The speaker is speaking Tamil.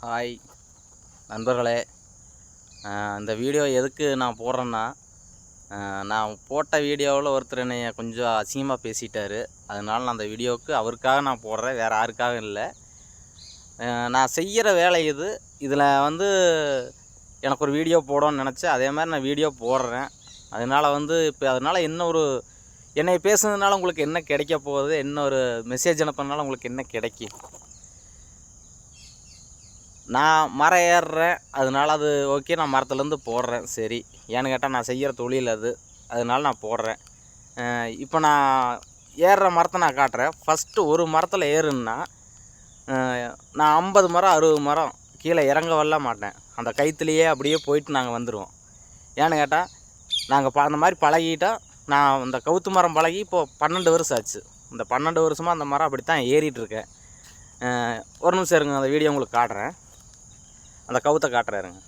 ஹாய் நண்பர்களே, இந்த வீடியோ எதுக்கு நான் போடுறேன்னா, நான் போட்ட வீடியோவில் ஒருத்தர் என்னை கொஞ்சம் அசிங்கமாக பேசிட்டார். அதனால் நான் அந்த வீடியோவுக்கு அவருக்காக நான் போடுறேன், வேறு யாருக்காக இல்லை. நான் செய்கிற வேலை இது. இதில் எனக்கு ஒரு வீடியோ போடணும்னு நினச்சேன். அதே மாதிரி நான் வீடியோ போடுறேன். அதனால் இப்போ அதனால் என்ன ஒரு என்னை பேசுனதுனால உங்களுக்கு என்ன கிடைக்க போகுது, என்ன ஒரு மெசேஜ் அனுப்புறதுனால உங்களுக்கு என்ன கிடைக்கும்? நான் மரம் ஏறுறேன், அதனால் அது ஓகே, நான் மரத்துலேருந்து போடுறேன். சரி, ஏன்னு கேட்டால் நான் செய்கிற தொழில் அது, அதனால் நான் போடுறேன். இப்போ நான் ஏறுற மரத்தை நான் காட்டுறேன். ஃபஸ்ட்டு ஒரு மரத்தில் ஏறுன்னா நான் 50 மரம் 60 மரம் கீழே இறங்க வரல மாட்டேன். அந்த கயிற்றுலையே அப்படியே போயிட்டு நாங்கள் வந்துடுவோம். ஏன்னு கேட்டால் நாங்கள் அந்த மாதிரி பழகிட்டால், நான் இந்த கவுத்து மரம் பழகி இப்போது 12 வருஷம் ஆச்சு. இந்த 12 வருஷமாக அந்த மரம் அப்படி தான் ஏறிட்டுருக்கேன். ஒரு நிமிஷம் இருங்க, அந்த வீடியோ உங்களுக்கு காட்டுறேன். அந்த கவுத்தை காட்டுறாருங்க.